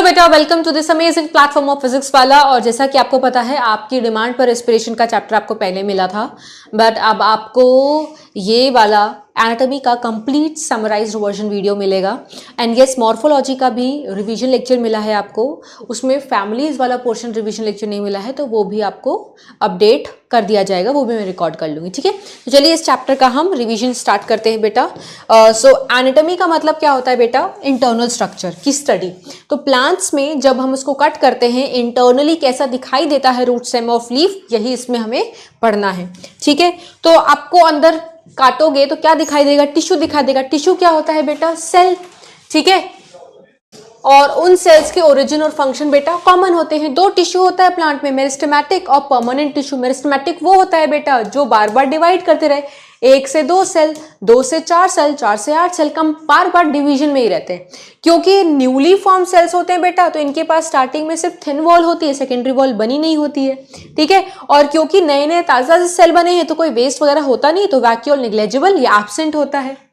बेटा, welcome to this amazing platform of physics वाला। और जैसा कि आपको पता है, आपकी डिमांड पर रेस्पिरेशन का चैप्टर आपको पहले मिला था, बट अब आपको ये वाला एनाटॉमी का कंप्लीट समराइज्ड वर्जन वीडियो मिलेगा। एंड यस, मॉर्फोलॉजी का भी रिवीजन लेक्चर मिला है आपको, उसमें फैमिलीज वाला पोर्शन रिवीजन लेक्चर नहीं मिला है, तो वो भी आपको अपडेट कर दिया जाएगा, वो भी मैं रिकॉर्ड कर लूँगी। ठीक है, तो चलिए इस चैप्टर का हम रिवीजन स्टार्ट करते हैं बेटा। सो एनाटॉमी का मतलब क्या होता है बेटा? इंटरनल स्ट्रक्चर की स्टडी। तो प्लांट्स में जब हम उसको कट करते हैं, इंटरनली कैसा दिखाई देता है रूट स्टेम ऑफ लीफ, यही इसमें हमें पढ़ना है। ठीक है, तो आपको अंदर काटोगे तो क्या दिखाई देगा? टिश्यू दिखाई देगा। टिश्यू क्या होता है बेटा? सेल। ठीक है, और उन सेल्स के ओरिजिन और फंक्शन बेटा कॉमन होते हैं। दो टिश्यू होता है प्लांट में, मेरिस्टेमेटिक और परमानेंट टिश्यू। मेरिस्टेमेटिक वो होता है बेटा जो बार बार डिवाइड करते रहे, 1 से 2 सेल, 2 से 4 सेल, 4 से 8 सेल, कम बार बार डिवीजन में ही रहते हैं। क्योंकि न्यूली फॉर्म सेल्स होते हैं बेटा, तो इनके पास स्टार्टिंग में सिर्फ थिन वॉल होती है, सेकेंडरी वॉल बनी नहीं होती है। ठीक है, और क्योंकि नए नए ताजा से सेल बने हैं तो कोई वेस्ट वगैरह होता नहीं, तो वैक्यूल निग्लेजिबल या एब्सेंट होता है।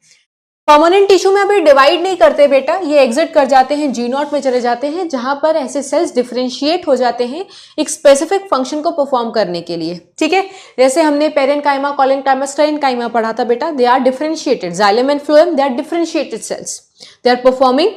परमानेंट टिश्यू में अभी डिवाइड नहीं करते बेटा, ये एग्जिट कर जाते हैं, जी नॉट में चले जाते हैं, जहां पर ऐसे सेल्स डिफरेंशिएट हो जाते हैं एक स्पेसिफिक फंक्शन को परफॉर्म करने के लिए। ठीक है, जैसे हमने पेरेन्काइमा, कोलेनकाइमा, स्टेरेन्काइमा पढ़ा था बेटा, they are differentiated, xylem and phloem, they are differentiated cells, they are performing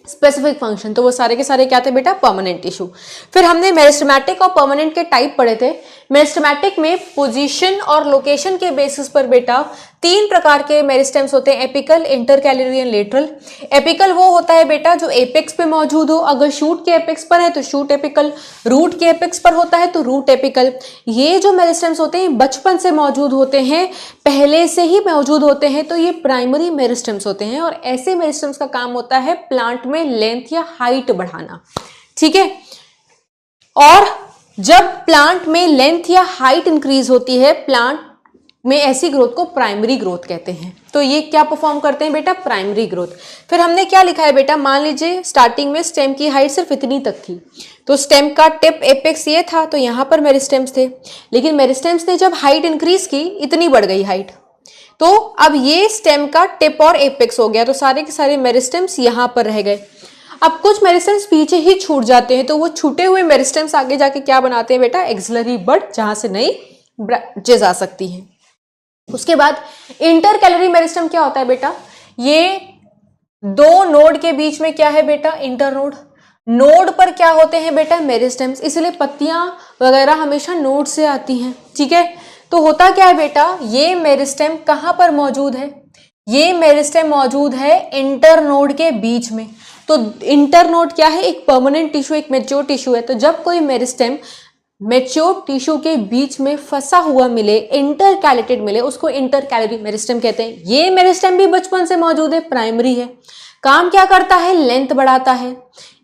specific function. तो वो सारे के सारे क्या थे बेटा? Permanent tissue. फिर हमने मेरिस्टेमेटिक और परमानेंट के टाइप पढ़े थे। मेरिस्टेमेटिक में पोजीशन और लोकेशन के बेसिस पर बेटा 3 प्रकार के मेरिस्टेम्स होते हैं, apical, intercalary and lateral. Apical वो होता है बेटा जो एपेक्स पे मौजूद हो, अगर शूट के एपेक्स पर है तो शूट एपिकल, रूट के एपेक्स पर होता है तो रूट एपिकल। ये जो मेरिस्टेम्स होते हैं बचपन से मौजूद होते हैं, पहले से ही मौजूद होते हैं, तो ये प्राइमरी मेरिस्टेम्स होते हैं। और ऐसे मेरिस्टेम्स का काम होता है प्लांट में लेंथ या हाइट बढ़ाना। ठीक है, और जब प्लांट में लेंथ या हाइट इंक्रीज होती है, प्लांट में ऐसी ग्रोथ को प्राइमरी ग्रोथ कहते हैं। तो ये क्या परफॉर्म करते हैं बेटा? Primary growth. फिर हमने क्या लिखा है बेटा? मान लीजिए स्टार्टिंग में स्टेम की हाइट सिर्फ इतनी तक थी, तो स्टेम का टिप एपेक्स ये था, तो यहां पर मेरिस्टेम्स थे। लेकिन मेरिस्टेम्स ने जब हाइट इंक्रीज की, इतनी बढ़ गई हाइट, तो अब ये स्टेम का टिप और एपेक्स हो गया, तो सारे के सारे मेरिस्टेम्स यहां पर रह गए। अब कुछ मेरिस्टेम्स पीछे ही छूट जाते हैं, तो वो छूटे हुए मेरिस्टेम्स आगे जाके क्या बनाते हैं बेटा? एक्सिलरी बड, जहां से नई ब्रांचेस आ सकती हैं। उसके बाद इंटरकैलरी मेरिस्टेम क्या होता है बेटा? ये 2 नोड के बीच में क्या है बेटा? इंटरनोड। नोड पर क्या होते हैं बेटा? मेरिस्टेम्स। इसलिए पत्तियां वगैरह हमेशा नोड से आती हैं। ठीक है, तो होता क्या है बेटा? ये मेरिस्टेम कहां पर मौजूद है? ये मेरिस्टेम मौजूद है इंटरनोड के बीच में। तो इंटरनोड क्या है? एक परमानेंट टिश्यू, एक मैच्योर टिश्यू है। तो जब कोई मेरिस्टेम मैच्योर टिश्यू के बीच में फंसा हुआ मिले, इंटरकैलेटेड मिले, उसको इंटरकैलरी मेरिस्टेम कहते हैं। ये मेरिस्टेम भी बचपन से मौजूद है, प्राइमरी है। काम क्या करता है? लेंथ बढ़ाता है,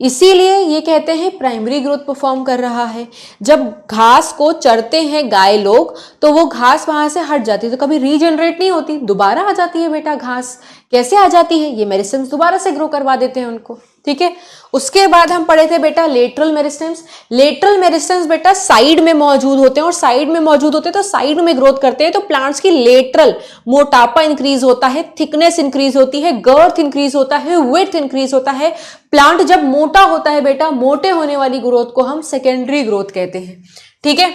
इसीलिए ये कहते हैं प्राइमरी ग्रोथ परफॉर्म कर रहा है। जब घास को चरते हैं गाय लोग, तो वो घास वहां से हट जाती है, तो कभी रीजनरेट नहीं होती, दोबारा आ जाती है बेटा घास। कैसे आ जाती है? ये मेरिस्टेम्स दोबारा से ग्रो करवा देते हैं उनको। ठीक है, उसके बाद हम पढ़े थे बेटा लेटरल मेरिस्टेम्स। लेटरल मेरिस्टेम्स बेटा साइड में मौजूद होते हैं, और साइड में मौजूद होते हैं तो साइड में ग्रोथ करते हैं, तो प्लांट्स की लेटरल मोटापा इंक्रीज होता है, थिकनेस इंक्रीज होती है, गर्थ इंक्रीज होता है, विड्थ इंक्रीज होता है। प्लांट जब मोटा होता है बेटा, मोटे होने वाली ग्रोथ को हम सेकेंडरी ग्रोथ कहते हैं। ठीक है,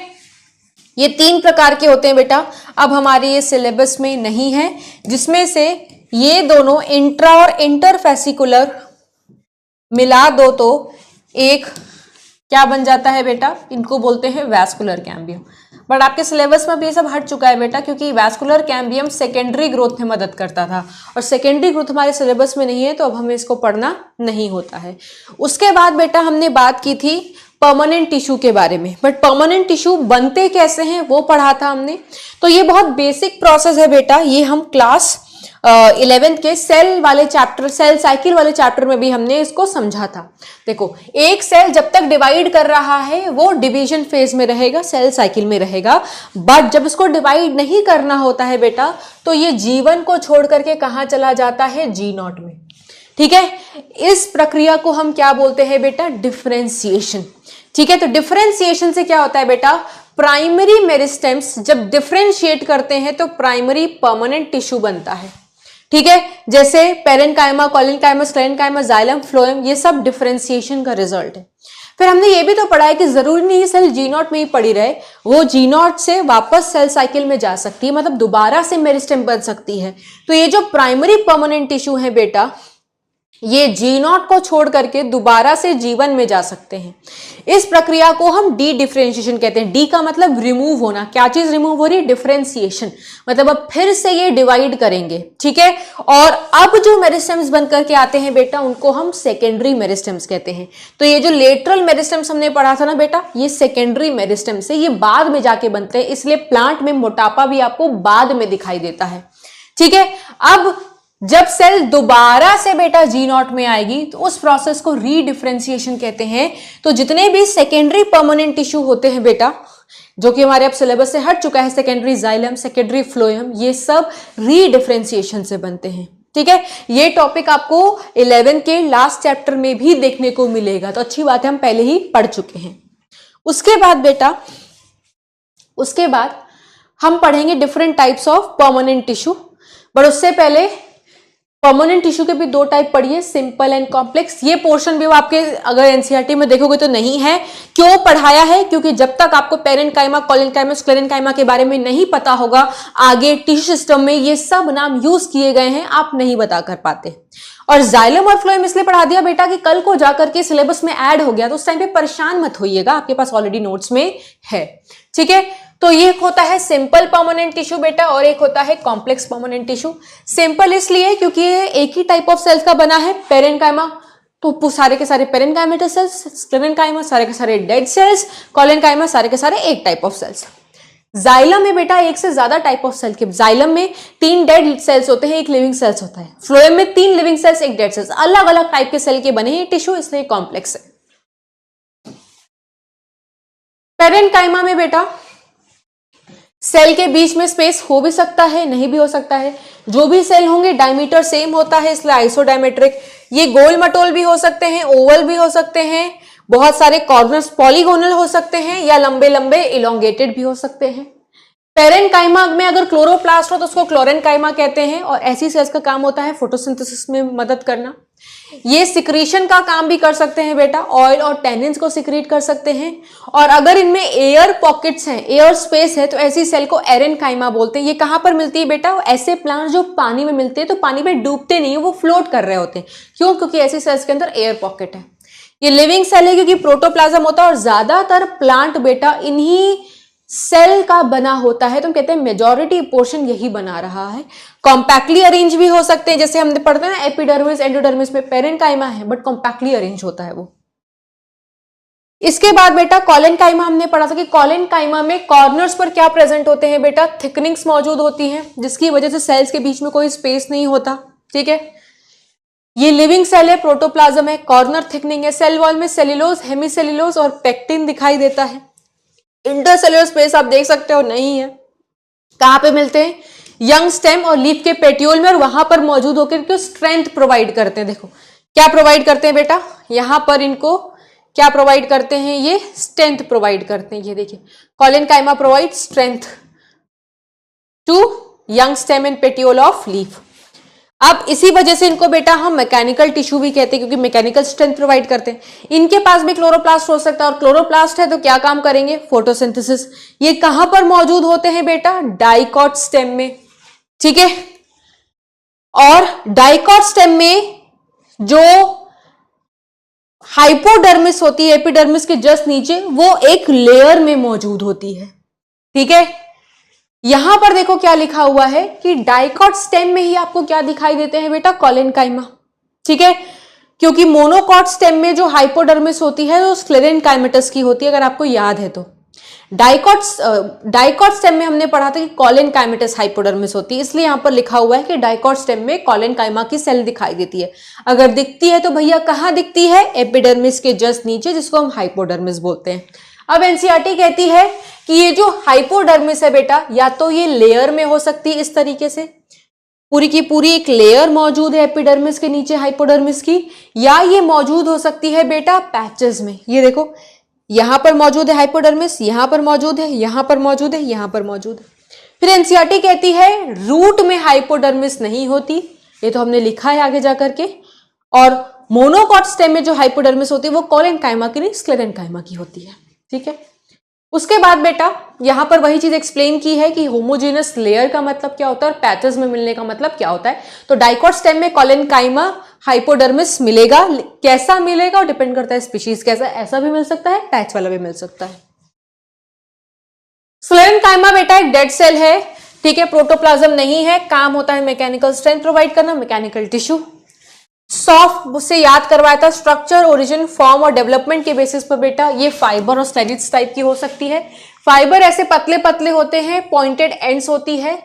ये 3 प्रकार के होते हैं बेटा। अब हमारे ये सिलेबस में नहीं है, जिसमें से ये दोनों इंट्रा और इंटरफेसिकुलर मिला दो तो एक क्या बन जाता है बेटा? इनको बोलते हैं वैस्कुलर कैम्बियम। बट आपके सिलेबस में भी ये सब हट चुका है बेटा, क्योंकि वैस्कुलर कैम्बियम सेकेंडरी ग्रोथ में मदद करता था, और सेकेंडरी ग्रोथ हमारे सिलेबस में नहीं है, तो अब हमें इसको पढ़ना नहीं होता है। उसके बाद बेटा हमने बात की थी परमानेंट टिश्यू के बारे में, बट परमानेंट टिश्यू बनते कैसे हैं वो पढ़ा था हमने। तो ये बहुत बेसिक प्रोसेस है बेटा, ये हम क्लास 11th के सेल वाले चैप्टर, सेल साइकिल वाले चैप्टर में भी हमने इसको समझा था। देखो, एक सेल जब तक डिवाइड कर रहा है वो डिवीजन फेज में रहेगा, सेल साइकिल में रहेगा। बट जब इसको डिवाइड नहीं करना होता है बेटा, तो ये जीवन को छोड़ करके कहां चला जाता है? जी नॉट में। ठीक है, इस प्रक्रिया को हम क्या बोलते हैं बेटा? डिफरेंशिएशन। ठीक है, तो डिफरेंशिएशन से क्या होता है बेटा? प्राइमरी मेरिस्टेम्स जब डिफरेंशिएट करते हैं तो प्राइमरी परमानेंट टिश्यू बनता है। ठीक है, जैसे पेरेन्काइमा, कोलिनकाइमा, स्क्लेरेन्काइमा, जाइलम, फ्लोएम, ये सब डिफरेंशिएशन का रिजल्ट है। फिर हमने ये भी तो पढ़ा है कि जरूरी नहीं सेल जी नॉट में ही पड़ी रहे, वो जी नॉट से वापस सेल साइकिल में जा सकती है, मतलब दोबारा से मेरिस्टेम बन सकती है। तो ये जो प्राइमरी परमानेंट टिश्यू है बेटा, ये जी नॉट को छोड़ करके दोबारा से जीवन में जा सकते हैं। इस प्रक्रिया को हम डी डिफरेंशिएशन कहते हैं। डी का मतलब रिमूव होना। क्या चीज रिमूव हो रही है? डिफरेंशिएशन, मतलब अब फिर से ये डिवाइड करेंगे, ठीक है। और अब जो मेरिस्टेम्स बन करके आते हैं बेटा, उनको हम सेकेंडरी मेरिस्टेम्स कहते हैं। तो ये जो लेटरल मेरिस्टेम्स हमने पढ़ा था ना बेटा, ये सेकेंडरी मेरिस्टेम्स है, ये बाद में जाके बनते हैं, इसलिए प्लांट में मोटापा भी आपको बाद में दिखाई देता है, ठीक है। अब जब सेल दोबारा से बेटा जी नॉट में आएगी तो उस प्रोसेस को रीडिफरेंशिएशन कहते हैं। तो जितने भी सेकेंडरी परमानेंट टिश्यू होते हैं बेटा, जो कि हमारे अब सिलेबस से हट चुका है, सेकेंडरी जाइलम, सेकेंडरी फ्लोएम, ये सब रीडिफरेंशिएशन से बनते हैं, ठीक है। ये टॉपिक आपको 11 के लास्ट चैप्टर में भी देखने को मिलेगा, तो अच्छी बात है, हम पहले ही पढ़ चुके हैं। उसके बाद बेटा, उसके बाद हम पढ़ेंगे different types of permanent tissue. But उससे पहले परमानेंट टिश्यू के भी दो टाइप पढ़िए, सिंपल एंड कॉम्प्लेक्स। ये पोर्शन भी वो आपके अगर एनसीईआरटी में देखोगे तो नहीं है। क्यों पढ़ाया है? क्योंकि जब तक आपको पेरेन्काइमा, कोलिनकाइमा, स्क्लेरेन्काइमा के बारे में नहीं पता होगा, आगे टिश्यू सिस्टम में ये सब नाम यूज किए गए हैं, आप नहीं बता कर पाते। और जाइलम और फ्लोएम इसलिए पढ़ा दिया बेटा कि कल को जाकर के सिलेबस में ऐड हो गया तो उस टाइम पे परेशान मत होइएगा, आपके पास ऑलरेडी नोट्स में है, ठीक है। तो ये होता है सिंपल परमानेंट टिश्यू बेटा, और एक होता है कॉम्प्लेक्स परमानेंट टिश्यू। सिंपल इसलिए क्योंकि ये एक ही टाइप ऑफ सेल्स का बना है, पेरेन्काइमा तो सारे के सारे पेरेन्काइमेटस सेल्स, स्क्लेरेन्काइमा सारे के सारे डेड सेल्स, कोलिनकाइमा सारे के सारे एक टाइप ऑफ सेल्स। जाइलम में बेटा एक से ज्यादा टाइप ऑफ सेल के, जाइलम में 3 डेड सेल्स होते हैं, एक लिविंग सेल्स होता है। फ्लोएम में 3 लिविंग सेल्स, एक डेड सेल्स, अलग अलग टाइप के सेल के बने हैं टिश्यू, इसलिए कॉम्प्लेक्स है। पेरेन्काइमा में बेटा सेल के बीच में स्पेस हो भी सकता है, नहीं भी हो सकता है। जो भी सेल होंगे डायमीटर सेम होता है, इसलिए आइसोडायमेट्रिक। ये गोल मटोल भी हो सकते हैं, ओवल भी हो सकते हैं, बहुत सारे कॉर्नर्स पॉलीगोनल हो सकते हैं, या लंबे लंबे इलोंगेटेड भी हो सकते हैं। पेरेन्काइमा में अगर क्लोरोप्लास्ट हो तो उसको क्लोरेन्काइमा कहते हैं, और ऐसी सेल्स का काम होता है फोटोसिंथेसिस में मदद करना। ये सिक्रीशन का काम भी कर सकते हैं बेटा, ऑयल और टैनिन्स को सिक्रीट कर सकते हैं। और अगर इनमें एयर पॉकेट्स हैं, एयर स्पेस है, तो ऐसी सेल को एरेन्काइमा बोलते हैं। ये कहां पर मिलती है बेटा? ऐसे प्लांट जो पानी में मिलते हैं, तो पानी में डूबते नहीं है, वो फ्लोट कर रहे होते हैं। क्यों? क्योंकि ऐसी सेल्स के अंदर एयर पॉकेट है। ये लिविंग सेल है क्योंकि प्रोटोप्लाज्म होता है, और ज्यादातर प्लांट बेटा इन्हीं सेल का बना होता है, तो हम कहते हैं मेजॉरिटी पोर्शन यही बना रहा है। कॉम्पैक्टली अरेंज भी हो सकते हैं, जैसे हमने पढ़ते हैं ना एपिडर्मिस, एंडोडर्मिस में पेरेन्काइमा है, बट कॉम्पैक्टली अरेंज होता है वो। इसके बाद बेटा कोलिनकाइमा हमने पढ़ा था कि कोलिनकाइमा में कॉर्नर्स पर क्या प्रेजेंट होते हैं बेटा? थिकनिंग्स मौजूद होती हैं, जिसकी वजह से सेल्स के बीच में कोई स्पेस नहीं होता, ठीक है। ये लिविंग सेल है, प्रोटोप्लाज्म है, कॉर्नर थिकनिंग है, सेल वॉल में सेल्यूलोज, हेमीसेल्यूलोज और पेक्टिन दिखाई देता है। इंटरसेल्युलर स्पेस आप देख सकते हो नहीं है। कहां पे मिलते हैं? यंग स्टेम और लीफ के पेटियोल में, और वहां पर मौजूद होकर इनको स्ट्रेंथ प्रोवाइड करते हैं। देखो क्या प्रोवाइड करते हैं बेटा, यहां पर इनको क्या प्रोवाइड करते हैं? ये स्ट्रेंथ प्रोवाइड करते हैं। ये देखिए, collenchyma provide strength to young stem and petiole of leaf. अब इसी वजह से इनको बेटा हम मैकेनिकल टिश्यू भी कहते हैं, क्योंकि मैकेनिकल स्ट्रेंथ प्रोवाइड करते हैं। इनके पास भी क्लोरोप्लास्ट हो सकता है, और क्लोरोप्लास्ट है तो क्या काम करेंगे? फोटोसिंथेसिस। ये कहां पर मौजूद होते हैं बेटा? डाइकॉट स्टेम में, ठीक है। और डाइकॉट स्टेम में जो हाइपोडर्मिस होती है एपिडर्मिस के जस्ट नीचे, वो एक लेयर में मौजूद होती है, ठीक है। यहां पर देखो क्या लिखा हुआ है कि डाइकॉट स्टेम में ही आपको क्या दिखाई देते हैं बेटा? कोलिनकाइमा, ठीक है। क्योंकि मोनोकॉट स्टेम में जो हाइपोडर्मिस होती है वो स्क्लेरेन्काइमेटस की होती है, अगर आपको याद है तो। डाइकॉट स्टेम में हमने पढ़ा था कि कोलिनकाइमेटस हाइपोडर्मिस होती है, इसलिए यहां पर लिखा हुआ है कि डाइकॉट स्टेम में कोलिनकाइमा की सेल दिखाई देती है। अगर दिखती है तो भैया कहां दिखती है? एपिडर्मिस के जस्ट नीचे, जिसको हम हाइपोडर्मिस बोलते हैं। अब एनसीईआरटी कहती है कि ये जो हाइपोडर्मिस है बेटा, या तो ये लेयर में हो सकती है इस तरीके से, पूरी की पूरी एक लेयर मौजूद है एपिडर्मिस के नीचे हाइपोडर्मिस की, या ये मौजूद हो सकती है बेटा पैचेस में। ये देखो यहां पर मौजूद है हाइपोडर्मिस, यहां पर मौजूद है, यहां पर मौजूद है, यहां पर मौजूद है। फिर एनसीईआरटी कहती है रूट में हाइपोडर्मिस नहीं होती, ये तो हमने लिखा है आगे जाकर के। और मोनोकॉट स्टेम में जो हाइपोडर्मिस होती है वो कोलेनकाइमा की नहीं, स्क्लेरेनकाइमा की होती है। ठीक है, उसके बाद बेटा यहां पर वही चीज एक्सप्लेन की है कि होमोजेनस लेयर का मतलब क्या होता है और पैचेस में मिलने का मतलब क्या होता है। तो डाइकॉट स्टेम में कोलेनकाइमा हाइपोडर्मिस मिलेगा, कैसा मिलेगा और डिपेंड करता है स्पीशीज कैसा, ऐसा भी मिल सकता है, पैच वाला भी मिल सकता है। स्क्लेरेनकाइमा बेटा एक डेड सेल है, ठीक है, प्रोटोप्लाज्म नहीं है, काम होता है मैकेनिकल स्ट्रेंथ प्रोवाइड करना, मैकेनिकल टिश्यू। सॉफ्ट से याद करवाया था, स्ट्रक्चर, ओरिजिन, फॉर्म और डेवलपमेंट के बेसिस पर बेटा ये फाइबर और स्लेजिट्स टाइप की हो सकती है। फाइबर ऐसे पतले पतले होते हैं, पॉइंटेड एंड्स होती है।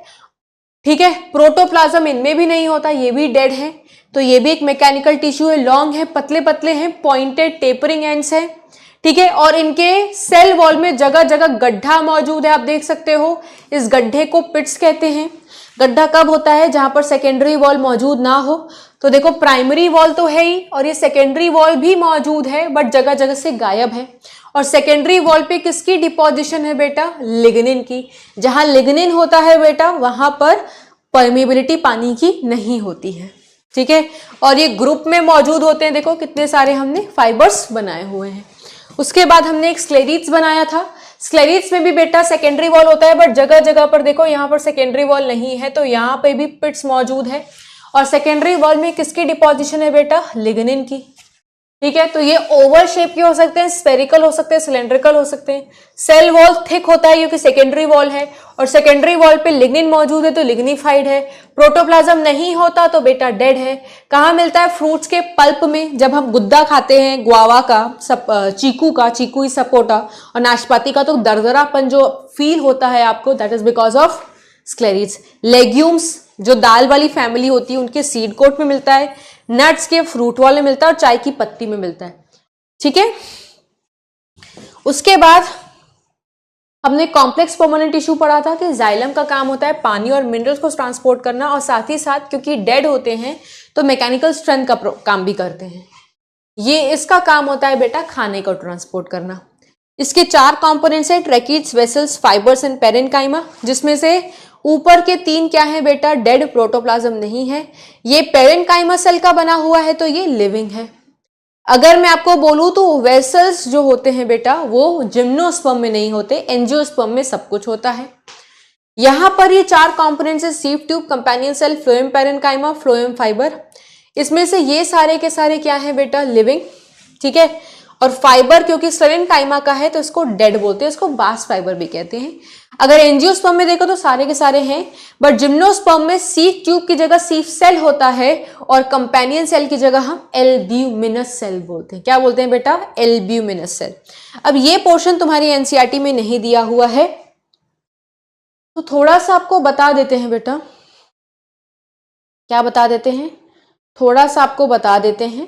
ठीक है, प्रोटोप्लाज्म इनमें भी नहीं होता, ये भी डेड है, तो ये भी एक मैकेनिकल टिश्यू है, लॉन्ग है, पतले पतले हैं, पॉइंटेड टेपरिंग एंड्स है। ठीक है, और इनके सेल वॉल में जगह जगह गड्ढा मौजूद है, आप देख सकते हो, इस गड्ढे को पिट्स कहते हैं। गड्ढा कब होता है, जहां पर सेकेंडरी वॉल मौजूद ना हो। तो देखो प्राइमरी वॉल तो है ही और ये सेकेंडरी वॉल भी मौजूद है, बट जगह जगह से गायब है। और सेकेंडरी वॉल पे किसकी डिपोजिशन है बेटा, लिग्निन की। जहां लिग्निन होता है बेटा वहां पर परमेबिलिटी पानी की नहीं होती है। ठीक है, और ये ग्रुप में मौजूद होते हैं, देखो कितने सारे हमने फाइबर्स बनाए हुए हैं। उसके बाद हमने एक स्क्लेरीट्स बनाया था। स्क्लेरीट्स में भी बेटा सेकेंडरी वॉल होता है, बट जगह जगह पर देखो यहाँ पर सेकेंडरी वॉल नहीं है, तो यहाँ पे भी पिट्स मौजूद है। और सेकेंडरी वॉल में किसकी डिपोजिशन है बेटा, लिग्निन की। ठीक है, तो ये ओवल शेप के हो सकते हैं, स्फेरिकल हो सकते हैं, सिलेंड्रिकल हो सकते हैं। सेल वॉल थिक होता है क्योंकि सेकेंडरी वॉल है, और सेकेंडरी वॉल पे लिग्निन मौजूद है तो लिग्निफाइड है। प्रोटोप्लाज्म नहीं होता तो बेटा डेड है। कहाँ मिलता है, फ्रूट्स के पल्प में, जब हम गुद्दा खाते हैं ग्वावा का, चीकू सपोटा और नाशपाती का, तो दरदरापन जो फील होता है आपको, that is because of sclereids. Legumes जो दाल वाली फैमिली होती है उनके सीड कोट में मिलता है, नट्स के फ्रूट वॉल में मिलता है और चाय की पत्ती में मिलता है। ठीक है, उसके बाद हमने कॉम्प्लेक्स परमानेंट टिश्यू पढ़ा था कि जाइलम का काम होता है पानी और मिनरल्स को ट्रांसपोर्ट करना, और साथ ही साथ क्योंकि डेड होते हैं तो मैकेनिकल स्ट्रेंथ का काम भी करते हैं। ये इसका काम होता है बेटा खाने को ट्रांसपोर्ट करना। इसके 4 कंपोनेंट्स हैं, tracheids, vessels, fibres and parenchyma, जिसमें से ऊपर के 3 क्या है बेटा, डेड, प्रोटोप्लाज्म नहीं है। ये पेरेन्काइमा सेल का बना हुआ है तो ये लिविंग है। अगर मैं आपको बोलूं तो वेसल्स जो होते हैं बेटा वो जिम्नोस्पर्म में नहीं होते, एंजियोस्पर्म में सब कुछ होता है। यहां पर ये 4 कंपोनेंट्स है, sieve tube, companion cell, phloem parenchyma, phloem fibre. इसमें से ये सारे के सारे क्या है बेटा, लिविंग। ठीक है, और फाइबर क्योंकि स्क्लेरेनकाइमा का है तो इसको डेड बोलते हैं, इसको बास्ट फाइबर भी कहते हैं। अगर एंजियोस्पर्म में देखो तो सारे के सारे हैं, बट जिम्नोस्पर्म में सीव ट्यूब की जगह सीव सेल होता है और कंपेनियन सेल की जगह हम एल्ब्यूमिनस सेल बोलते हैं। क्या बोलते हैं बेटा, एल्ब्यूमिनस सेल। अब ये पोर्शन तुम्हारी एनसीईआरटी में नहीं दिया हुआ है तो थोड़ा सा आपको बता देते हैं बेटा। क्या बता देते हैं, थोड़ा सा आपको बता देते हैं,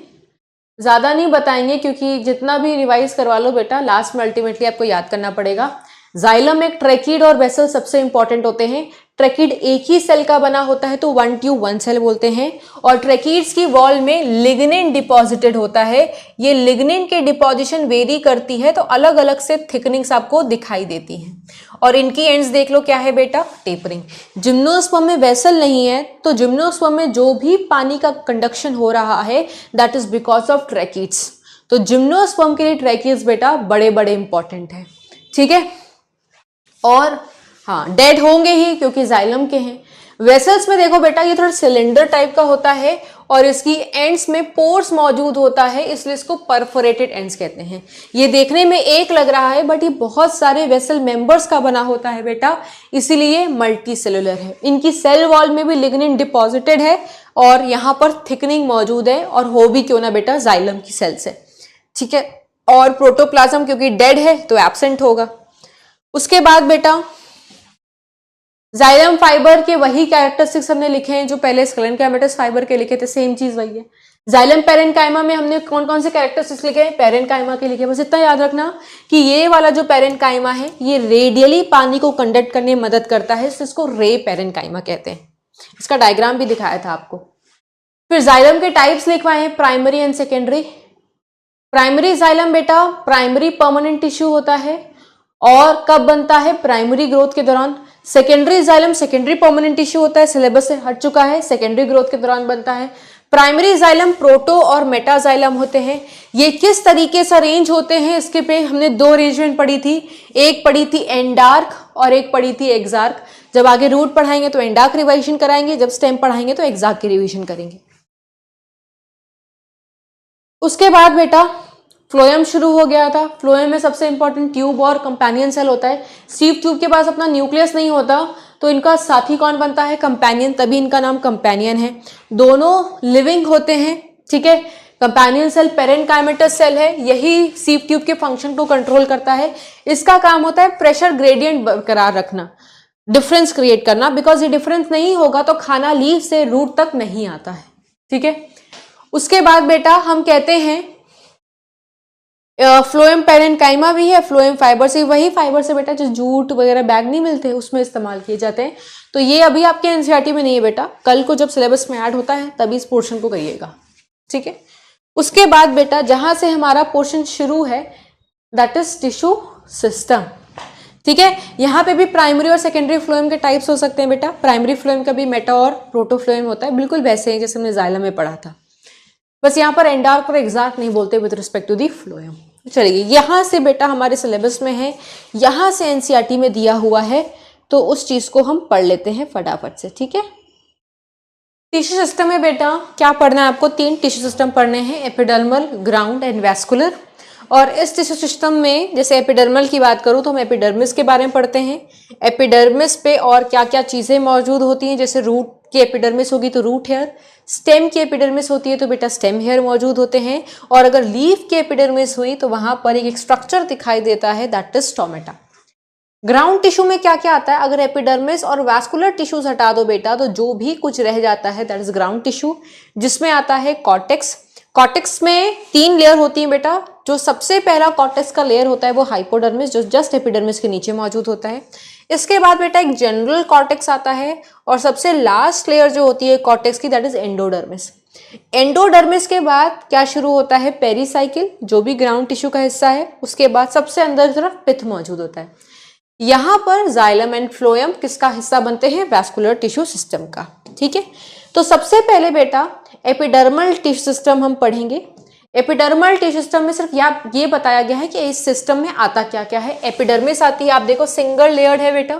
ज्यादा नहीं बताएंगे क्योंकि जितना भी रिवाइज करवा लो बेटा लास्ट में अल्टीमेटली आपको याद करना पड़ेगा। जाइलम एक ट्रैकीड और वेसल सबसे इंपॉर्टेंट होते हैं। ट्रैकीड एक ही सेल का बना होता है तो 1 ट्यूब 1 सेल बोलते हैं, और ट्रैकीड्स की वॉल में लिग्निन डिपॉजिटेड होता है। ये लिग्निन की डिपॉजिशन वेरी करती है तो अलग अलग से थिकनिंग्स आपको दिखाई देती हैं, और इनकी एंड्स देख लो क्या है बेटा, टेपरिंग। जिम्नोस्पर्म में वेसल नहीं है तो जिम्नोस्पर्म में जो भी पानी का कंडक्शन हो रहा है that is because of tracheids. तो जिम्नोस्पर्म के लिए ट्रैकीड्स बेटा बड़े बड़े इंपॉर्टेंट है। ठीक है, और हाँ डेड होंगे ही क्योंकि जाइलम के हैं। वेसल्स में देखो बेटा ये थोड़ा सिलेंडर टाइप का होता है और इसकी एंड्स में पोर्स मौजूद होता है, इसलिए इसको परफोरेटेड एंड्स कहते हैं। ये देखने में एक लग रहा है बट ये बहुत सारे वेसल मेंबर्स का बना होता है बेटा, इसीलिए मल्टी सेलुलर है। इनकी सेल वॉल में भी लिग्निन डिपॉजिटेड है और यहाँ पर थिकनिंग मौजूद है, और हो भी क्यों ना बेटा जाइलम की सेल से। ठीक है, और प्रोटोप्लाज्म क्योंकि डेड है तो एब्सेंट होगा। उसके बाद बेटा जाइलम फाइबर के वही कैरेक्टरिस्टिक्स हमने लिखे हैं जो पहले स्क्लेरेनकाइमेटस फाइबर के लिखे थे, सेम चीज वही है। जाइलम पेरेन्काइमा में हमने कौन कौन से कैरेक्टरिस्टिक्स लिखे हैं, पेरेन्काइमा के लिखे। बस इतना याद रखना कि ये वाला जो पेरेन्काइमा है ये रेडियली पानी को कंडक्ट करने में मदद करता है, इसको रे पेरेन्काइमा कहते हैं। इसका डायग्राम भी दिखाया था आपको। फिर जाइलम के टाइप्स लिखवाए हैं, primary and secondary. Primary xylem बेटा प्राइमरी परमानेंट टिश्यू होता है और कब बनता है? प्राइमरी ग्रोथ के दौरान। Secondary xylem secondary permanent tissue होता है, सिलेबस से हट चुका है, सेकेंडरी ग्रोथ के दौरान बनता है। प्राइमरी जाइलम प्रोटो और मेटाजाइलम होते हैं। ये किस तरीके से अरेंज होते हैं, इसके पे हमने दो अरेंजमेंट पढ़ी थी, एक पढ़ी थी एंडार्क और एक पढ़ी थी एक्सार्क। जब आगे रूट पढ़ाएंगे तो एंडार्क रिवाइजन कराएंगे, जब स्टेम पढ़ाएंगे तो एक्सार्क की रिवीजन करेंगे। उसके बाद बेटा फ्लोएम शुरू हो गया था। फ्लोएम में सबसे इंपॉर्टेंट ट्यूब और कंपेनियन सेल होता है। स्टीव ट्यूब के पास अपना न्यूक्लियस नहीं होता तो इनका साथी कौन बनता है? कंपेनियन, तभी इनका नाम कंपेनियन है। दोनों लिविंग होते हैं, ठीक है। कंपेनियन सेल पेरेनकाइमेटस सेल है, यही सीव ट्यूब के फंक्शन को कंट्रोल करता है। इसका काम होता है प्रेशर ग्रेडियंट बरकरार रखना, डिफरेंस क्रिएट करना, बिकॉज ये डिफरेंस नहीं होगा तो खाना लीफ से रूट तक नहीं आता है, ठीक है। उसके बाद बेटा हम कहते हैं फ्लोएम पेरेनकाइमा भी है, फ्लोएम फाइबर से, वही फाइबर से बेटा जो जूट वगैरह बैग नहीं मिलते उसमें इस्तेमाल किए जाते हैं। तो ये अभी आपके एनसीईआरटी में नहीं है बेटा, कल को जब सिलेबस में ऐड होता है तभी इस पोर्शन को करिएगा, ठीक है। उसके बाद बेटा जहां से हमारा पोर्शन शुरू है दैट इज टिश्यू सिस्टम, ठीक है। यहाँ पे भी प्राइमरी और सेकेंडरी फ्लोएम के टाइप्स हो सकते हैं बेटा। प्राइमरी फ्लोएम का भी मेटा और प्रोटो फ्लोएम होता है, बिल्कुल वैसे ही जैसे हमने जाइलम में पढ़ा था, बस यहाँ पर एंडार्क और एक्सार्क नहीं बोलते with respect to the phloem. चलिए यहाँ से बेटा हमारे सिलेबस में है, यहाँ से एनसीईआरटी में दिया हुआ है, तो उस चीज को हम पढ़ लेते हैं फटाफट से, ठीक है। टिश्यू सिस्टम में बेटा क्या पढ़ना है आपको? 3 टिश्यू सिस्टम पढ़ने हैं, एपिडर्मल, ग्राउंड एंड वैस्कुलर। और इस टिश्यू सिस्टम में जैसे एपिडर्मल की बात करूं तो हम एपिडर्मिस के बारे में पढ़ते हैं। एपिडर्मिस पे और क्या क्या चीजें मौजूद होती हैं, जैसे रूट की एपिडर्मिस होगी तो रूट हेयर, स्टेम की एपिडर्मिस होती है तो बेटा स्टेम हेयर मौजूद होते हैं, और अगर लीफ की एपिडर्मिस हुई तो वहां पर एक स्ट्रक्चर दिखाई देता है that is stomata. Ground tissue में क्या क्या आता है? अगर एपिडर्मिस और वैस्कुलर टिश्यूज हटा दो बेटा तो जो भी कुछ रह जाता है दैट इज ग्राउंड टिश्यू, जिसमें आता है कॉर्टेक्स। कॉर्टेक्स में 3 लेयर होती हैं बेटा। जो सबसे पहला कॉर्टेक्स का लेयर होता है वो हाइपोडर्मिस, जो जस्ट एपिडर्मिस के नीचे मौजूद होता है। इसके बाद बेटा एक जनरल कॉर्टेक्स आता है, और सबसे लास्ट लेयर जो होती है कॉर्टेक्स की दैट इज एंडोडर्मिस। एंडोडर्मिस के बाद क्या शुरू होता है? पेरीसाइकिल, जो भी ग्राउंड टिश्यू का हिस्सा है। उसके बाद सबसे अंदर की तरफ पिथ मौजूद होता है। यहां पर जाइलम एंड फ्लोएम किसका हिस्सा बनते हैं? वैस्कुलर टिश्यू सिस्टम का, ठीक है। तो सबसे पहले बेटा एपिडर्मल टिश्यू सिस्टम हम पढ़ेंगे। एपिडर्मल टिश्यू सिस्टम में सिर्फ ये बताया गया है कि इस सिस्टम में आता क्या क्या है। एपिडर्मिस आती है, आप देखो सिंगल लेयर्ड है बेटा,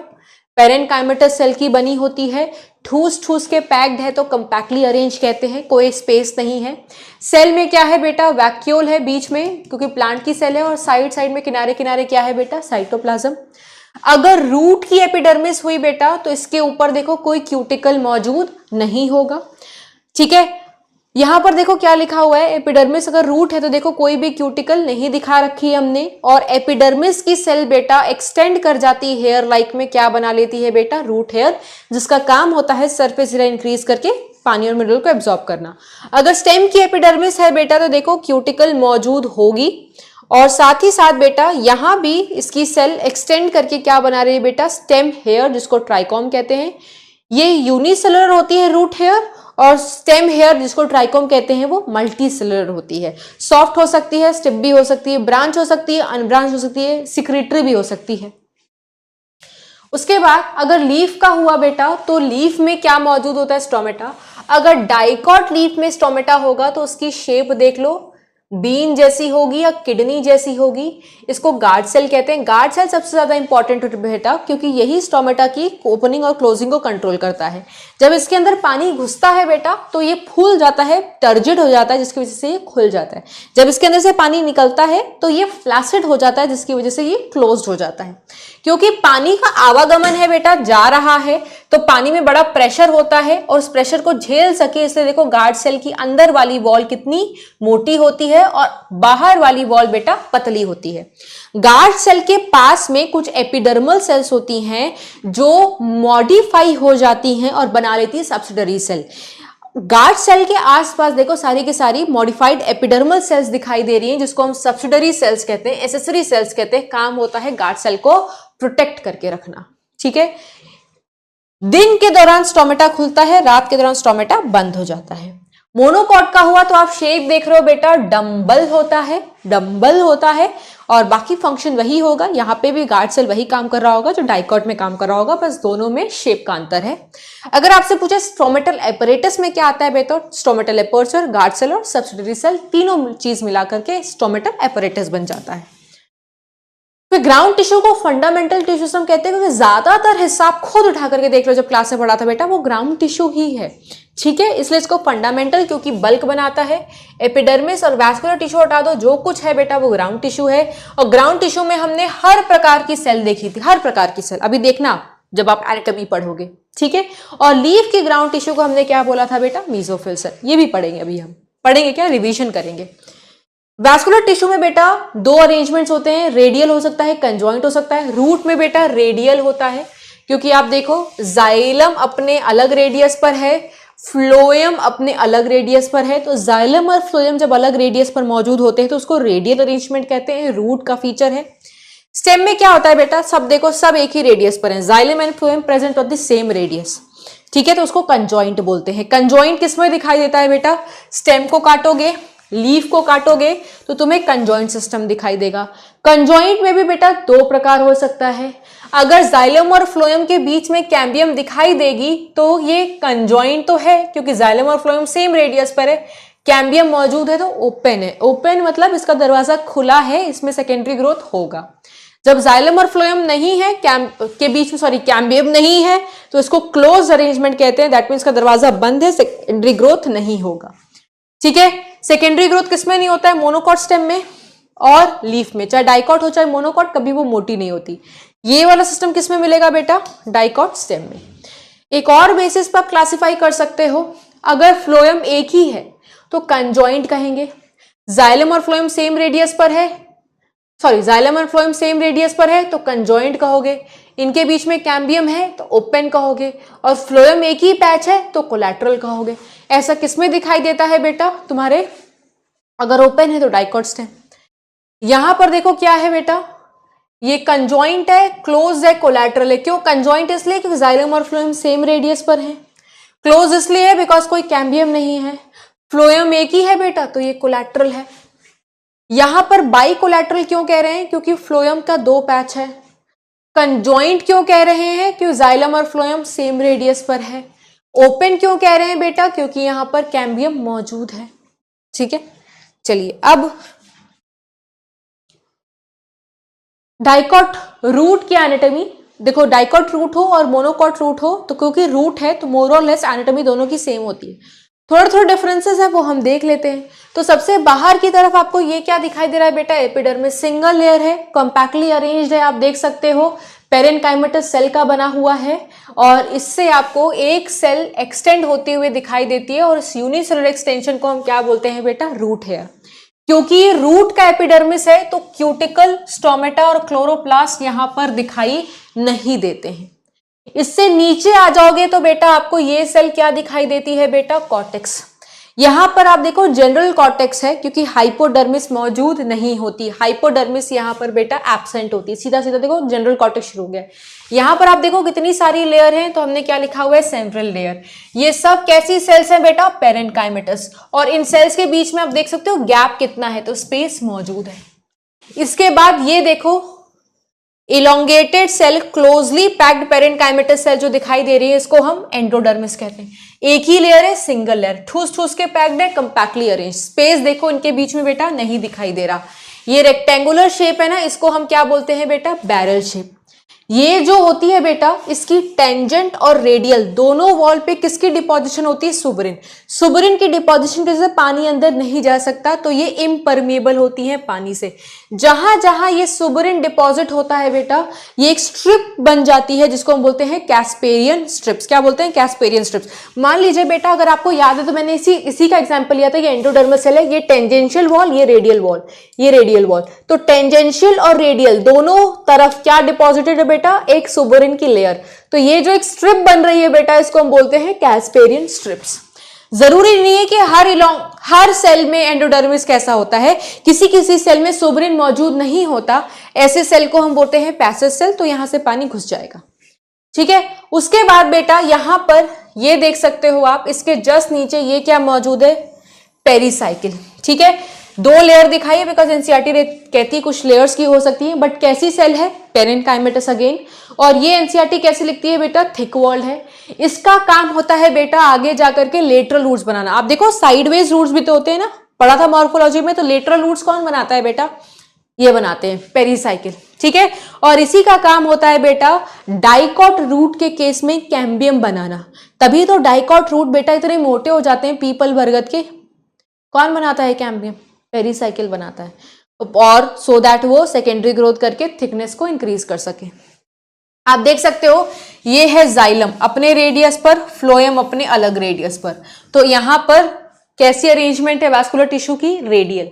पेरेनकाइमेटस सेल की बनी होती है, ठूस ठूस के पैक्ड है तो कंपैक्टली अरेंज कहते हैं, कोई स्पेस नहीं है। सेल में क्या है बेटा? वैक्यूल है बीच में, क्योंकि प्लांट की सेल है, और साइड साइड में किनारे किनारे क्या है बेटा? साइटोप्लाज्म। अगर रूट की एपिडर्मिस हुई बेटा तो इसके ऊपर देखो कोई क्यूटिकल मौजूद नहीं होगा, ठीक है। यहां पर देखो क्या लिखा हुआ है, एपिडर्मिस अगर रूट है तो देखो कोई भी क्यूटिकल नहीं दिखा रखी है हमने। और एपिडर्मिस की सेल बेटा एक्सटेंड कर जाती है हेयर लाइक में, क्या बना लेती है बेटा? रूट हेयर, जिसका काम होता है सरफेस एरिया इंक्रीज करके पानी और मिनरल को एब्जॉर्ब करना। अगर स्टेम की एपिडर्मिस है बेटा तो देखो क्यूटिकल मौजूद होगी, और साथ ही साथ बेटा यहां भी इसकी सेल एक्सटेंड करके क्या बना रही है बेटा? स्टेम हेयर, जिसको ट्राइकॉम कहते हैं। ये यूनिसेलुलर होती है रूट हेयर, और स्टेम हेयर जिसको ट्राइकोम कहते हैं वो मल्टी सेलुलर होती है। सॉफ्ट हो सकती है, स्टिप भी हो सकती है, ब्रांच हो सकती है, अनब्रांच हो सकती है, सिक्रेटरी भी हो सकती है। उसके बाद अगर लीफ का हुआ बेटा तो लीफ में क्या मौजूद होता है? स्टोमेटा। अगर डाइकॉट लीफ में स्टोमेटा होगा तो उसकी शेप देख लो, बीन जैसी होगी या किडनी जैसी होगी। इसको गार्ड सेल कहते हैं। गार्ड सेल सबसे ज्यादा इंपॉर्टेंट है बेटा, क्योंकि यही स्टोमेटा की ओपनिंग और क्लोजिंग को कंट्रोल करता है। जब इसके अंदर पानी घुसता है बेटा तो ये फूल जाता है, टर्जिड हो जाता है, जिसकी वजह से ये खुल जाता है। जब इसके अंदर से पानी निकलता है तो ये फ्लैसिड हो जाता है, जिसकी वजह से ये क्लोज्ड हो जाता है। क्योंकि पानी का आवागमन है बेटा, जा रहा है, तो पानी में बड़ा प्रेशर होता है, और उस प्रेशर को झेल सके इसलिए देखो गार्ड सेल की अंदर वाली वॉल कितनी मोटी होती है और बाहर वाली वॉल बेटा पतली होती है। गार्ड सेल के पास में कुछ एपिडर्मल सेल्स होती हैं जो मॉडिफाई हो जाती हैं और बना लेती है सब्सिडरी सेल। गार्ड सेल के आसपास देखो सारी की सारी मॉडिफाइड एपिडर्मल सेल्स दिखाई दे रही हैं, जिसको हम सब्सिडरी सेल्स कहते हैं, एसेसरी सेल्स कहते हैं। काम होता है गार्ड सेल को प्रोटेक्ट करके रखना, ठीक है। दिन के दौरान स्टोमेटा खुलता है, रात के दौरान स्टोमेटा बंद हो जाता है। मोनोकॉट का हुआ तो आप शेप देख रहे हो बेटा, डंबल होता है, डंबल होता है, और बाकी फंक्शन वही होगा। यहाँ पे भी गार्ड सेल वही काम कर रहा होगा जो डाइकॉट में काम कर रहा होगा, बस दोनों में शेप का अंतर है। अगर आपसे पूछे स्ट्रोमेटल एपरेटस में क्या आता है बेटा, स्ट्रोमेटल एपर्चर, गार्ड सेल और सब्सिडरी सेल तीनों चीज मिलाकर के स्ट्रोमेटल एपरेटस बन जाता है। फिर ग्राउंड टिश्यू को फंडामेंटल टिश्यू हम कहते हैं, क्योंकि ज्यादातर हिस्सा आप खुद उठा करके देख लो, जब क्लास में पढ़ा था बेटा, वो ग्राउंड टिश्यू ही है, ठीक है, इसलिए इसको फंडामेंटल क्योंकि बल्क बनाता है। एपिडर्मिस और वैस्कुलर टिश्यू हटा दो, जो कुछ है बेटा वो ग्राउंड टिश्यू है। और ग्राउंड टिश्यू में हमने हर प्रकार की सेल देखी थी, हर प्रकार की सेल, अभी देखना जब आप एनाटॉमी पढ़ोगे, ठीक है। और लीफ की ग्राउंड टिश्यू को हमने क्या बोला था बेटा, मेसोफिल सेल, ये भी पढ़ेंगे, अभी हम पढ़ेंगे क्या, रिविजन करेंगे। वैस्कुलर टिश्यू में बेटा दो अरेंजमेंट्स होते हैं, रेडियल हो सकता है, कंजॉइंट हो सकता है। रूट में बेटा रेडियल होता है, क्योंकि आप देखो जाइलम अपने अलग रेडियस पर है, फ्लोएम अपने अलग रेडियस पर है, तो जाइलम और फ्लोएम जब अलग रेडियस पर मौजूद होते हैं तो उसको रेडियल अरेंजमेंट कहते हैं, रूट का फीचर है। स्टेम में क्या होता है बेटा, सब देखो सब एक ही रेडियस पर है, xylem and phloem present on the same radius, ठीक है, तो उसको कंजॉइंट बोलते हैं। कंजॉइंट किसमें दिखाई देता है बेटा, स्टेम को काटोगे, लीफ को काटोगे तो तुम्हें कंजॉइंट सिस्टम दिखाई देगा। कंजॉइंट में भी बेटा दो प्रकार हो सकता है, अगर जाइलम और फ्लोएम के बीच में कैम्बियम दिखाई देगी तो ये कंजॉइंट तो है, क्योंकि जाइलम और फ्लोएम सेम रेडियस पर है, कैम्बियम मौजूद है तो ओपन है। ओपन मतलब इसका दरवाजा खुला है, इसमें सेकेंडरी ग्रोथ होगा। जब जाइलम और फ्लोएम नहीं है, के बीच में कैम्बियम नहीं है, तो इसको क्लोज अरेंजमेंट कहते हैं, दैट मीन्स का दरवाजा बंद है, सेकेंडरी ग्रोथ नहीं होगा, ठीक है। सेकेंडरी ग्रोथ किसमें नहीं होता है, मोनोकॉट स्टेम में और लीफ में, चाहे डाइकॉट हो चाहे मोनोकॉट, कभी वो मोटी नहीं होती। ये वाला सिस्टम किसमें मिलेगा बेटा, डाइकॉट स्टेम में। एक और बेसिस पर आप क्लासिफाई कर सकते हो, अगर फ्लोएम एक ही है तो कंजॉइंट कहेंगे, जाइलम और फ्लोएम सेम रेडियस पर है, जाइलम और फ्लोएम सेम रेडियस पर है तो कंजॉइंट कहोगे, इनके बीच में कैम्बियम है तो ओपन कहोगे, और फ्लोएम एक ही पैच है तो कोलैटरल कहोगे। ऐसा किसमें दिखाई देता है बेटा तुम्हारे, अगर ओपन है तो डाइकॉट स्टेम। यहां पर देखो क्या है बेटा, ये कंजॉइंट है, क्लोज है, कोलैटरल है। क्यों कंजॉइंट, इसलिए क्योंकि जाइलम और फ्लोएम सेम रेडियस पर है। क्लोज इसलिए है बिकॉज कोई कैम्बियम नहीं है। फ्लोएम एक ही है बेटा तो ये कोलैटरल है। यहां पर बाई कोलैटरल क्यों कह रहे हैं, क्योंकि फ्लोएम का दो पैच है। कंजॉइंट क्यों कह रहे हैं, क्योंकि जाइलम और फ्लोएम सेम रेडियस पर है। ओपन क्यों कह रहे हैं बेटा, क्योंकि यहां पर कैम्बियम मौजूद है, ठीक है। चलिए अब डाइकॉट रूट की एनाटॉमी देखो, डाइकॉट रूट हो और मोनोकॉट रूट हो तो क्योंकि रूट है तो मोर और लेस एनाटॉमी दोनों की सेम होती है। थोड़े थोड़े डिफरेंसेस है वो हम देख लेते हैं। तो सबसे बाहर की तरफ आपको ये क्या दिखाई दे रहा है बेटा, एपिडर्मिस सिंगल लेयर है, कॉम्पैक्टली अरेंज्ड है, आप देख सकते हो, पेरेनकाइमेटस सेल का बना हुआ है, और इससे आपको एक सेल एक्सटेंड होती हुई दिखाई देती है, और इस यूनिसेलुलर एक्सटेंशन को हम क्या बोलते हैं बेटा, रूट हेयर। क्योंकि रूट का एपिडर्मिस है तो क्यूटिकल, स्टोमेटा और क्लोरोप्लास्ट यहां पर दिखाई नहीं देते हैं। इससे नीचे आ जाओगे तो बेटा आपको ये सेल क्या दिखाई देती है बेटा, कॉर्टेक्स। यहां पर आप देखो जनरल कॉर्टेक्स है, क्योंकि हाइपोडर्मिस मौजूद नहीं होती, हाइपोडर्मिस यहां पर बेटा एब्सेंट होती है। सीधा सीधा देखो जनरल कॉर्टेक्स शुरू हो गया। यहां पर आप देखो कितनी सारी लेयर हैं, तो हमने क्या लिखा हुआ है, सेंट्रल लेयर। ये सब कैसी सेल्स हैं बेटा, पेरेनकाइमेटस, और इन सेल्स के बीच में आप देख सकते हो गैप कितना है, तो स्पेस मौजूद है। इसके बाद ये देखो elongated cell, closely packed parenchymatous cell जो दिखाई दे रही है, इसको हम एंडोडर्मिस कहते हैं। एक ही लेयर है, सिंगल लेयर, ठूस ठूस के पैक्ड है, कंपैक्टली अरेंज। स्पेस देखो इनके बीच में बेटा नहीं दिखाई दे रहा। ये रेक्टेंगुलर शेप है ना, इसको हम क्या बोलते हैं बेटा, बैरल शेप। ये जो होती है बेटा, इसकी टेंजेंट और रेडियल दोनों वॉल पे किसकी डिपोजिशन होती है, सुबरिन। सुबरिन की डिपोजिशन की वजह से पानी अंदर नहीं जा सकता, तो ये इम्परमेबल होती है पानी से। जहां जहां ये सुबरिन डिपॉजिट होता है बेटा, ये एक स्ट्रिप बन जाती है जिसको हम बोलते हैं कैस्पेरियन स्ट्रिप्स। क्या बोलते हैं, कैस्पेरियन स्ट्रिप्स। मान लीजिए बेटा, अगर आपको याद है तो मैंने इसी का एग्जाम्पल लिया था, ये एंडोडर्मस सेल है, ये टेंजेंशियल वॉल, ये रेडियल वॉल, ये रेडियल वॉल। तो टेंजेंशियल और रेडियल दोनों तरफ क्या डिपॉजिटेड है बेटा, एक सुबरिन की लेयर। तो ये जो एक स्ट्रिप बन रही है बेटा, इसको हम बोलते हैं कैस्पेरियन स्ट्रिप्स। जरूरी नहीं है कि हर सेल में एंडोडर्मिस कैसा होता है, किसी किसी सेल में सुबरिन मौजूद नहीं होता, ऐसे सेल को हम बोलते हैं पैसेज सेल। तो यहां से पानी घुस जाएगा, ठीक है। उसके बाद बेटा यहां पर ये देख सकते हो आप, इसके जस्ट नीचे ये क्या मौजूद है, पेरीसाइकिल। ठीक है, 2 लेयर दिखाई है बिकॉज एनसीईआरटी कहती है कुछ लेयर्स की हो सकती है, बट कैसी सेल है, पेरेनकाइमेटस अगेन। और ये एनसीईआरटी कैसे लिखती है बेटा, थिक वॉल्ड है। इसका काम होता है बेटा आगे जाकर के लेटरल रूट्स बनाना। आप देखो साइडवेज रूट्स भी तो होते हैं ना, पढ़ा था मॉर्फोलॉजी में, तो लेटरल रूट्स कौन बनाता है बेटा, ये बनाते हैं पेरीसाइकिल। ठीक है, और इसी का काम होता है बेटा डाइकॉट रूट के केस में कैम्बियम बनाना। तभी तो डाइकॉट रूट बेटा इतने मोटे हो जाते हैं पीपल बरगद के। कौन बनाता है कैम्बियम, पेरीसाइकिल बनाता है, और सो दैट वो सेकेंडरी ग्रोथ करके थिकनेस को इंक्रीज कर सके। आप देख सकते हो ये है जाइलम अपने रेडियस पर, फ्लोएम अपने अलग रेडियस पर। तो यहां पर कैसी अरेंजमेंट है वास्कुलर टिश्यू की, रेडियल।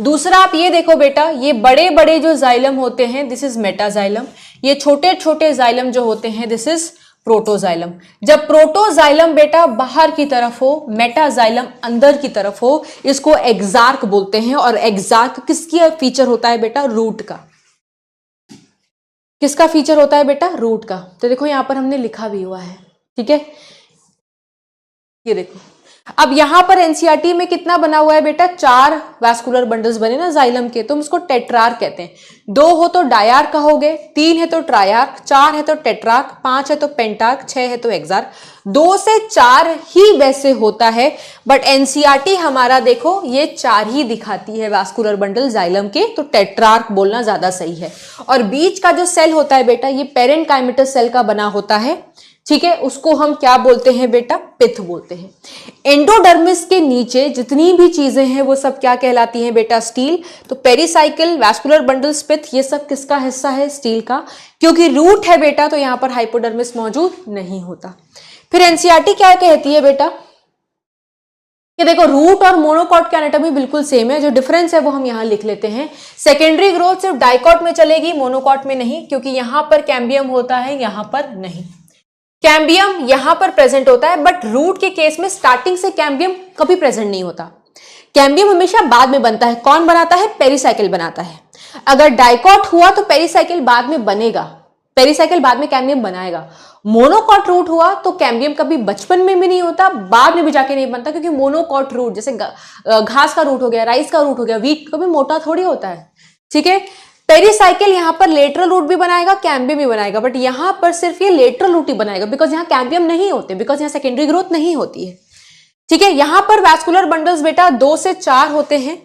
दूसरा आप ये देखो बेटा, ये बड़े बड़े जो जाइलम होते हैं दिस इज मेटाजाइलम, ये छोटे छोटे जाइलम जो होते हैं दिस इज प्रोटोजाइलम। जब प्रोटोजाइलम बेटा बाहर की तरफ हो, मेटाजाइलम अंदर की तरफ हो, इसको एक्सार्क बोलते हैं। और एक्सार्क किसकी फीचर होता है बेटा, रूट का। किसका फीचर होता है बेटा, रूट का। तो देखो यहां पर हमने लिखा भी हुआ है। ठीक है, ये देखो, अब यहां पर एनसीईआरटी में कितना बना हुआ है बेटा, 4 वास्कुलर बंडल्स बने ना जाइलम के, तुम इसको टेट्रार्क कहते हैं। 2 हो तो डायार्क कहोगे, 3 है तो ट्रायार्क, 4 है तो टेट्रार्क, 5 है तो पेंटार्क, 6 है तो एक्सार्क। 2 से 4 ही वैसे होता है, बट एनसीईआरटी हमारा देखो ये 4 ही दिखाती है वास्कुलर बंडल जाइलम के, तो टेट्रार्क बोलना ज्यादा सही है। और बीच का जो सेल होता है बेटा ये पेरेनकाइमेटस सेल का बना होता है। ठीक है, उसको हम क्या बोलते हैं बेटा, पिथ बोलते हैं। एंडोडर्मिस के नीचे जितनी भी चीजें हैं वो सब क्या कहलाती हैं बेटा, स्टील। तो पेरीसाइकिल, वास्कुलर बंडल्स, पिथ, ये सब किसका हिस्सा है, स्टील का। क्योंकि रूट है बेटा तो यहां पर हाइपोडर्मिस मौजूद नहीं होता। फिर एनसीईआरटी क्या कहती है बेटा, कि देखो रूट और मोनोकॉट की एनाटॉमी बिल्कुल सेम है, जो डिफरेंस है वो हम यहां लिख लेते हैं। सेकेंडरी ग्रोथ सिर्फ डाइकॉट में चलेगी, मोनोकॉट में नहीं, क्योंकि यहां पर कैम्बियम होता है, यहां पर नहीं। कैम्बियम यहां पर प्रेजेंट होता है, बट रूट के केस में स्टार्टिंग से कैम्बियम कभी प्रेजेंट नहीं होता। कैम्बियम हमेशा बाद में बनता है। कौन बनाता है, पेरीसाइकिल बनाता है। अगर डाइकॉट हुआ तो पेरीसाइकिल बाद में बनेगा, पेरीसाइकिल बाद में कैम्बियम बनाएगा। मोनोकॉट रूट हुआ तो कैम्बियम कभी बचपन में भी नहीं होता, बाद में भी जाके नहीं बनता, क्योंकि मोनोकॉट रूट जैसे घास का रूट हो गया, राइस का रूट हो गया, वीट कभी मोटा थोड़ी होता है। ठीक है, पेरीसाइकिल यहां पर लेटरल रूट भी बनाएगा, कैम्बियम भी बनाएगा, बट यहां पर सिर्फ ये लेटरल रूट ही बनाएगा, बिकॉज यहां कैम्बियम नहीं होते, बिकॉज यहां सेकेंडरी ग्रोथ नहीं होती है। ठीक है, यहां पर वास्कुलर बंडल्स बेटा 2 से 4 होते हैं,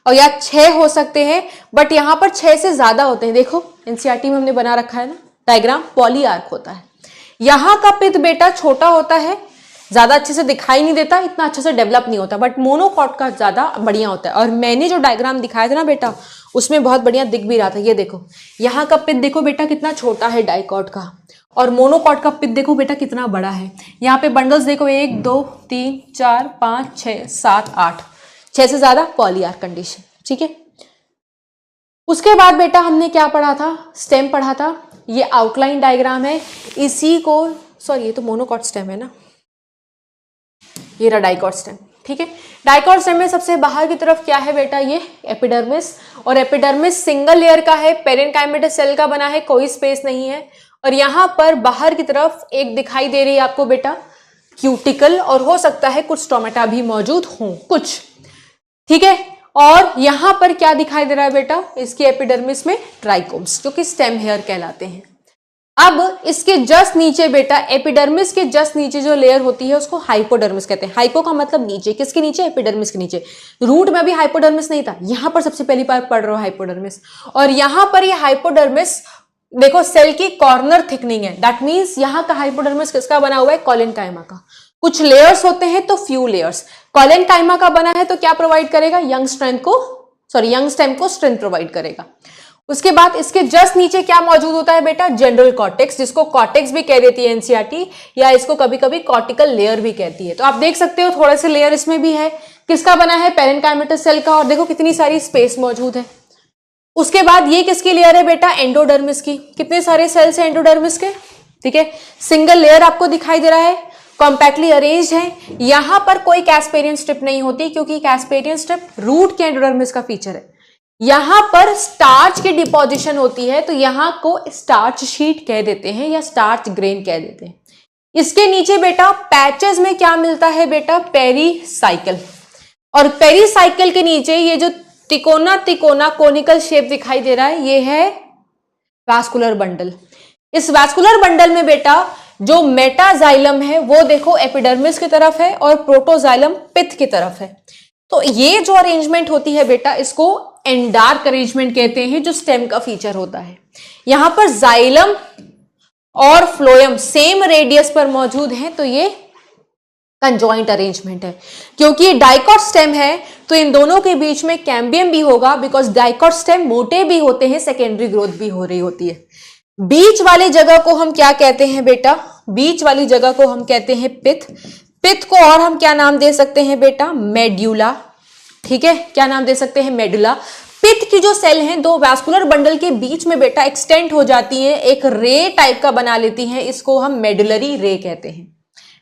और या 6 हो सकते हैं, बट यहां पर 6 से ज्यादा होते हैं। देखो एनसीईआरटी में हमने बना रखा है ना डायग्राम, पॉलीआर्क होता है। यहां का पिथ बेटा छोटा होता है, ज्यादा अच्छे से दिखाई नहीं देता, इतना अच्छे से डेवलप नहीं होता, बट मोनोकॉट का ज्यादा बढ़िया होता है। और मैंने जो डायग्राम दिखाया था ना बेटा उसमें बहुत बढ़िया दिख भी रहा था। ये देखो यहाँ का पिथ देखो बेटा कितना छोटा है डाइकॉट का, और मोनोकॉट का पिथ देखो बेटा कितना बड़ा है। यहाँ पे बंडल्स देखो 1 2 3 4 5 6 7 8, 6 से ज्यादा पॉलीआर्क कंडीशन। ठीक है, उसके बाद बेटा हमने क्या पढ़ा था, स्टेम पढ़ा था। ये आउटलाइन डायग्राम है, इसी को, सॉरी ये तो मोनोकॉट स्टेम है ना, ये रहा डाइकॉट स्टेम। ठीक है, डाइकॉट स्टेम में सबसे बाहर की तरफ क्या है बेटा, ये एपिडर्मिस, और एपिडर्मिस सिंगल लेयर का है, पेरेनकाइमेटस सेल का बना है, कोई स्पेस नहीं है। और यहां पर बाहर की तरफ एक दिखाई दे रही है आपको बेटा क्यूटिकल, और हो सकता है कुछ स्टोमेटा भी मौजूद हों कुछ। ठीक है, और यहां पर क्या दिखाई दे रहा है बेटा, इसकी एपिडर्मिस में ट्राइकोम्स, जो कि स्टेम हेयर कहलाते हैं। अब इसके जस्ट नीचे बेटा, एपिडर्मिस के जस्ट नीचे जो लेयर होती है उसको हाइपोडर्मिस कहते हैं। हाइपो का मतलब नीचे, किसके नीचे, एपिडर्मिस के नीचे। रूट में भी हाइपोडर्मिस नहीं था, यहां पर सबसे पहली बार पढ़ रहे हो हाइपोडर्मिस। और यहां पर ये हाइपोडर्मिस देखो सेल की कॉर्नर थिकनिंग है, दैट मींस यहां का हाइपोडर्मिस किसका बना हुआ है, कॉलेनकाइमा का। कुछ लेयर्स होते हैं तो फ्यू लेयर्स। कॉलेनकाइमा का बना है तो क्या प्रोवाइड करेगा, यंग स्टेम को स्ट्रेंथ प्रोवाइड करेगा। उसके बाद इसके जस्ट नीचे क्या मौजूद होता है बेटा, जनरल कॉर्टेक्स, जिसको कॉर्टेक्स भी कह देती है एनसीईआरटी, या इसको कभी कभी कॉर्टिकल लेयर भी कहती है। तो आप देख सकते हो थोड़े से लेयर इसमें भी है, किसका बना है, पेरेनकाइमेटस सेल का, और देखो कितनी सारी स्पेस मौजूद है। उसके बाद ये किसकी लेयर है बेटा, एंडोडर्मिस की। कितने सारे सेल्स है एंडोडर्मिस के, ठीक है, सिंगल लेयर आपको दिखाई दे रहा है, कॉम्पैक्टली अरेंज्ड है। यहां पर कोई कैस्पेरियन स्ट्रिप नहीं होती, क्योंकि कैस्पेरियन स्ट्रिप रूट के एंडोडर्मिस का फीचर है। यहां पर स्टार्च की डिपोजिशन होती है, तो यहां को स्टार्च शीट कह देते हैं या स्टार्च ग्रेन कह देते हैं। इसके नीचे बेटा पैचेस में क्या मिलता है बेटा, पेरीसाइकिल। और पेरीसाइकिल के नीचे ये जो तिकोना तिकोना कोनिकल शेप दिखाई दे रहा है, ये है वैस्कुलर बंडल। इस वैस्कुलर बंडल में बेटा जो मेटाजाइलम है वो देखो एपिडर्मिस की तरफ है और प्रोटोजाइलम पित्त की तरफ है। तो ये जो अरेंजमेंट होती है बेटा, इसको एंडार्क अरेंजमेंट कहते हैं, जो स्टेम का फीचर होता है। यहां पर जाइलम और फ्लोएम सेम रेडियस पर मौजूद हैं, तो ये कंजॉइंट अरेंजमेंट है। क्योंकि ये डाइकॉट स्टेम है तो इन दोनों के बीच में कैम्बियम भी होगा, बिकॉज डाइकॉट स्टेम मोटे भी होते हैं, सेकेंडरी ग्रोथ भी हो रही होती है। बीच वाली जगह को हम क्या कहते हैं बेटा, बीच वाली जगह को हम कहते हैं पित्त। पित्त को और हम क्या नाम दे सकते हैं बेटा, मेड्यूला। ठीक है, क्या नाम दे सकते हैं, मेडुला। पित्त की जो सेल हैं दो वैस्कुलर बंडल के बीच में बेटा एक्सटेंड हो जाती हैं, एक रे टाइप का बना लेती हैं, इसको हम मेडुलरी रे कहते हैं।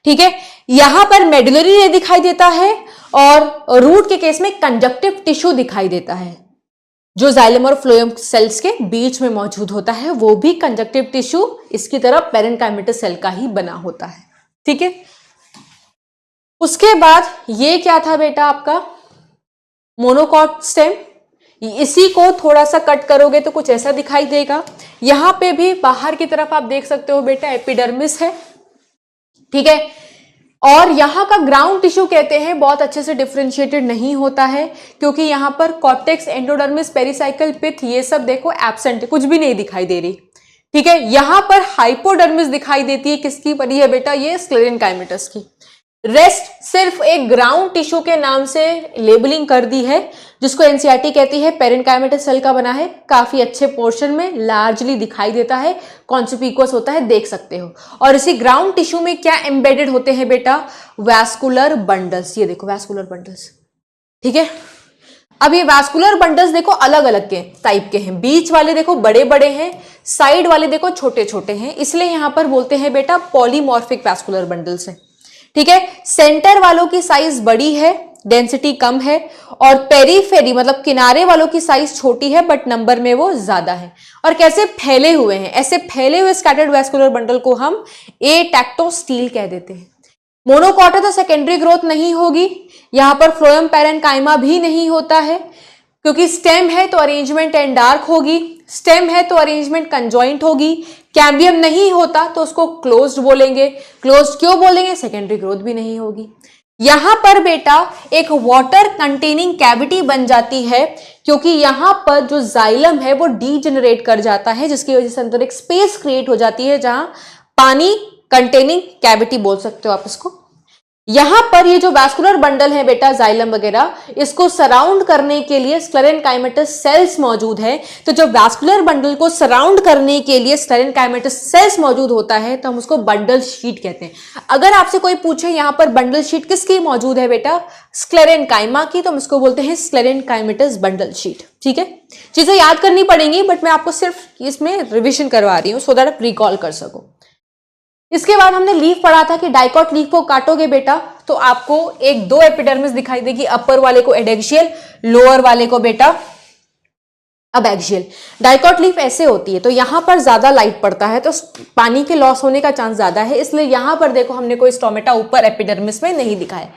ठीक है, यहां पर मेडुलरी रे दिखाई देता है और रूट के केस में कंजक्टिव टिश्यू दिखाई देता है, जो जाइलम और फ्लोएम सेल्स के बीच में मौजूद होता है, वो भी कंजक्टिव टिश्यू इसकी तरह पेरेन्काइमेटस सेल का ही बना होता है। ठीक है, उसके बाद ये क्या था बेटा आपका, मोनोकॉट स्टेम। इसी को थोड़ा सा कट करोगे तो कुछ ऐसा दिखाई देगा। यहां पे भी बाहर की तरफ आप देख सकते हो बेटा एपिडर्मिस है। ठीक है, और यहां का ग्राउंड टिश्यू कहते हैं बहुत अच्छे से डिफरेंशिएटेड नहीं होता है, क्योंकि यहां पर कॉर्टेक्स, एंडोडर्मिस, पेरिसाइकल, पित्त ये सब देखो एब्सेंट है, कुछ भी नहीं दिखाई दे रही। ठीक है, यहां पर हाइपोडर्मिस दिखाई देती है, किसकी बनी है बेटा, ये स्क्लेरेनकाइमेटस की। रेस्ट सिर्फ एक ग्राउंड टिश्यू के नाम से लेबलिंग कर दी है, जिसको एनसीईआरटी कहती है पेरेन्काइमेटस सेल का बना है, काफी अच्छे पोर्शन में लार्जली दिखाई देता है, कॉन्स्पिक्यूअस होता है, देख सकते हो। और इसी ग्राउंड टिश्यू में क्या एम्बेडेड होते हैं बेटा, वैस्कुलर बंडल्स। ये देखो वैस्कुलर बंडल्स। ठीक है, अब ये वैस्कुलर बंडल्स देखो अलग अलग के टाइप के हैं, बीच वाले देखो बड़े बड़े हैं, साइड वाले देखो छोटे छोटे हैं, इसलिए यहां पर बोलते हैं बेटा पॉलीमॉर्फिक वैस्कुलर बंडल्स है। ठीक है, सेंटर वालों की साइज बड़ी है, डेंसिटी कम है, और पेरीफेरी मतलब किनारे वालों की साइज छोटी है, बट नंबर में वो ज्यादा है। और कैसे फैले हुए हैं, ऐसे फैले हुए स्कैटर्ड वैस्कुलर बंडल को हम एटैक्टोस्टील कह देते हैं। मोनोकॉट है तो सेकेंडरी ग्रोथ नहीं होगी, यहां पर फ्लोएम पेरेन्काइमा भी नहीं होता है, क्योंकि स्टेम है तो अरेंजमेंट एंडार्क होगी, स्टेम है तो अरेंजमेंट कंजॉइंट होगी, कैम्बियम नहीं होता तो उसको क्लोज्ड बोलेंगे। क्लोज्ड क्यों बोलेंगे, सेकेंडरी ग्रोथ भी नहीं होगी। यहां पर बेटा एक वाटर कंटेनिंग कैविटी बन जाती है, क्योंकि यहां पर जो जाइलम है वो डीजेनरेट कर जाता है, जिसकी वजह से अंदर एक स्पेस क्रिएट हो जाती है, जहां पानी कंटेनिंग कैविटी बोल सकते हो आप इसको। यहां पर ये जो वैस्कुलर बंडल है बेटा जाइलम वगैरह, इसको सराउंड करने के लिए स्क्लेरेनकाइमेटस सेल्स मौजूद है। तो जब वैस्कुलर बंडल को सराउंड करने के लिए स्क्लेरेनकाइमेटस सेल्स मौजूद होता है तो हम उसको बंडल शीट कहते हैं। अगर आपसे कोई पूछे यहां पर बंडल शीट किसकी मौजूद है बेटा, स्क्लेरेनकाइमा की, तो हम इसको बोलते हैं स्क्लेरेनकाइमेटस बंडल शीट। ठीक है, चीजें याद करनी पड़ेंगी, बट मैं आपको सिर्फ इसमें रिविजन करवा रही हूं सो दैट आप रिकॉल कर सको। इसके बाद हमने लीफ पढ़ा था कि डाइकॉट लीफ को काटोगे बेटा तो आपको एक दो एपिडर्मिस दिखाई देगी, अपर वाले को एडेक्सियल, लोअर वाले को बेटा अबैक्सियल। डाइकॉट लीफ ऐसे होती है, तो यहां पर ज्यादा लाइट पड़ता है तो पानी के लॉस होने का चांस ज्यादा है, इसलिए यहां पर देखो हमने कोई स्टोमेटा ऊपर एपिडर्मिस में नहीं दिखाया।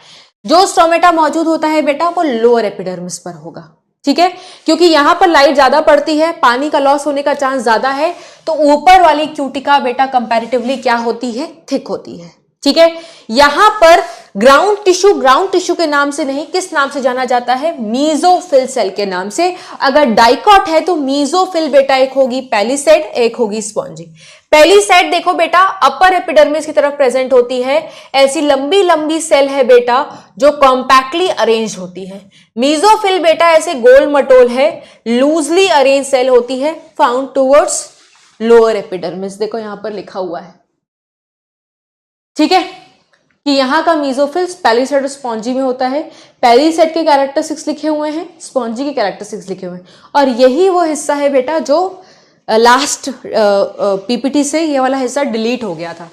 जो स्टोमेटा मौजूद होता है बेटा वो लोअर एपिडर्मिस पर होगा। ठीक है, क्योंकि यहां पर लाइट ज्यादा पड़ती है, पानी का लॉस होने का चांस ज्यादा है, तो ऊपर वाली क्यूटिका बेटा कंपैरेटिवली क्या होती है, थिक होती है। ठीक है, यहां पर ग्राउंड टिश्यू के नाम से नहीं, किस नाम से जाना जाता है, मीजोफिल सेल के नाम से। अगर डाइकॉट है तो मीजोफिल बेटा एक होगी पैलिसेड, एक होगी स्पॉन्जी। पैलिसेड देखो बेटा अपर एपिडर्मिस की तरफ प्रेजेंट होती है, ऐसी लंबी लंबी सेल है बेटा जो कॉम्पैक्टली अरेंज होती है। मीजोफिल बेटा ऐसे गोल मटोल है, लूजली अरेंज सेल होती है, फाउंड टूवर्ड्स लोअर एपिडर्मिस। देखो यहां पर लिखा हुआ है, ठीक है, कि यहां का मीजोफिल पैलिसेड और स्पॉन्जी में होता है। पैलिसेड के कैरेक्टरिस्टिक्स लिखे हुए हैं, स्पॉन्जी के कैरेक्टरिस्टिक्स लिखे हुए हैं, और यही वो हिस्सा है बेटा जो लास्ट पीपीटी से ये वाला हिस्सा डिलीट हो गया था।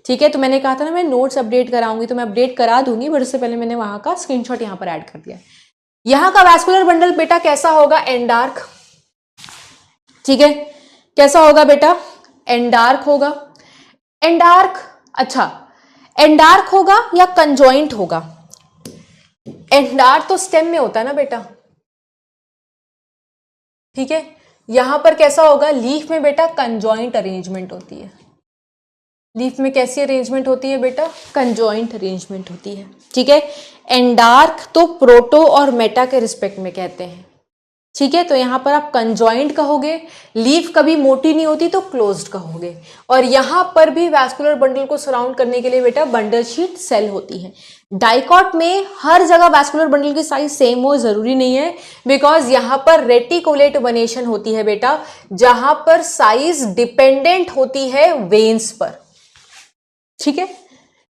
ठीक है, तो मैंने कहा था ना मैं नोट्स अपडेट कराऊंगी, तो मैं अपडेट करा दूंगी, बट उससे पहले मैंने वहां का स्क्रीनशॉट यहां पर ऐड कर दिया। यहां का वैस्कुलर बंडल बेटा कैसा होगा, एंडार्क। ठीक है, कैसा होगा बेटा, एंडार्क होगा। एंडार्क, अच्छा एंडार्क होगा या कंजॉइंट होगा? एंडार्क तो स्टेम में होता है ना बेटा, ठीक है। यहां पर कैसा होगा, लीफ में बेटा कंजॉइंट अरेंजमेंट होती है। लीफ में कैसी अरेंजमेंट होती है बेटा? कंजॉइंट अरेंजमेंट होती है, ठीक है। एंडार्क तो प्रोटो और मेटा के रिस्पेक्ट में कहते हैं, ठीक है। तो यहां पर आप कंजॉइंट कहोगे, लीफ कभी मोटी नहीं होती तो क्लोज्ड कहोगे, और यहां पर भी वैस्कुलर बंडल को सराउंड करने के लिए बेटा बंडल शीट सेल होती है। डाइकॉट में हर जगह वैस्कुलर बंडल की साइज सेम हो जरूरी नहीं है, बिकॉज यहां पर रेटिकुलेट वेनेशन होती है बेटा, जहां पर साइज डिपेंडेंट होती है वेन्स पर, ठीक है।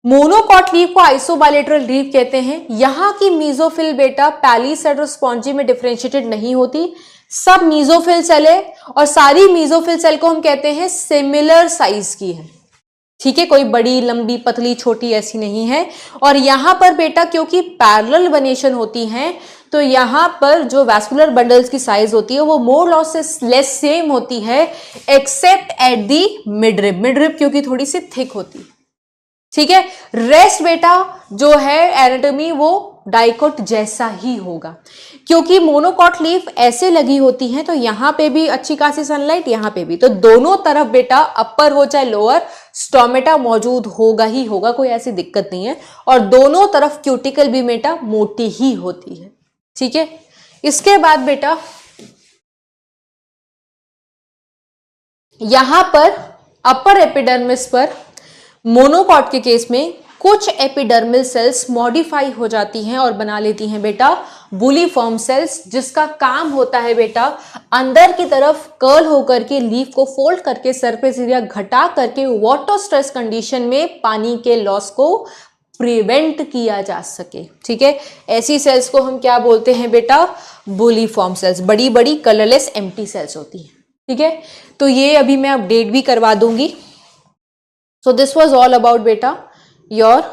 मोनोकॉट लीफ को आइसोबाइलेटरल लीफ कहते हैं। यहां की मीजोफिल बेटा पैलिसेड और स्पॉन्जी में डिफरेंशिएटेड नहीं होती, सब मीजोफिल सेल है, और सारी मीजोफिल सेल को हम कहते हैं सिमिलर साइज की है, ठीक है। कोई बड़ी लंबी पतली छोटी ऐसी नहीं है। और यहां पर बेटा क्योंकि पैरेलल वेनेशन होती है, तो यहां पर जो वैस्कुलर बंडल्स की साइज होती है वो मोर लेस सेम होती है, accept at the midrib. Midrib क्योंकि थोड़ी सी थिक होती है, ठीक है। रेस्ट बेटा जो है एनाटॉमी वो डाइकोट जैसा ही होगा, क्योंकि मोनोकॉट लीफ ऐसे लगी होती है, तो यहां पे भी अच्छी खासी सनलाइट, यहां पे भी, तो दोनों तरफ बेटा अपर हो चाहे लोअर स्टोमेटा मौजूद होगा ही होगा, कोई ऐसी दिक्कत नहीं है। और दोनों तरफ क्यूटिकल भी बेटा मोटी ही होती है, ठीक है। इसके बाद बेटा यहां पर अपर एपिडर्मिस पर मोनोकॉट के केस में कुछ एपिडर्मल सेल्स मॉडिफाई हो जाती हैं और बना लेती हैं बेटा बुलीफॉर्म सेल्स, जिसका काम होता है बेटा अंदर की तरफ कर्ल होकर के लीफ को फोल्ड करके सरफेस एरिया घटा करके वाटर स्ट्रेस कंडीशन में पानी के लॉस को प्रिवेंट किया जा सके, ठीक है। ऐसी सेल्स को हम क्या बोलते हैं बेटा? Bulliform cells. बड़ी बड़ी कलरलेस एम्प्टी सेल्स होती हैं, ठीक है। तो ये अभी मैं अपडेट भी करवा दूंगी। So this was all about बेटा योर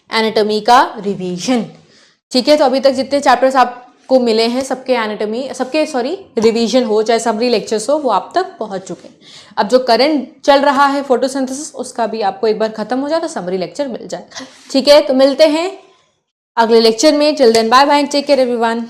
एनाटॉमी का रिवीजन, ठीक है। तो अभी तक जितने चैप्टर्स आपको मिले हैं सबके एनाटॉमी रिवीजन हो चाहे समरी लेक्चर्स हो, वो आप तक पहुंच चुके हैं। अब जो करंट चल रहा है फोटोसिंथेसिस, उसका भी आपको एक बार खत्म हो जाए तो समरी लेक्चर मिल जाए, ठीक है। तो मिलते हैं अगले लेक्चर में। Till then bye bye, take care everyone.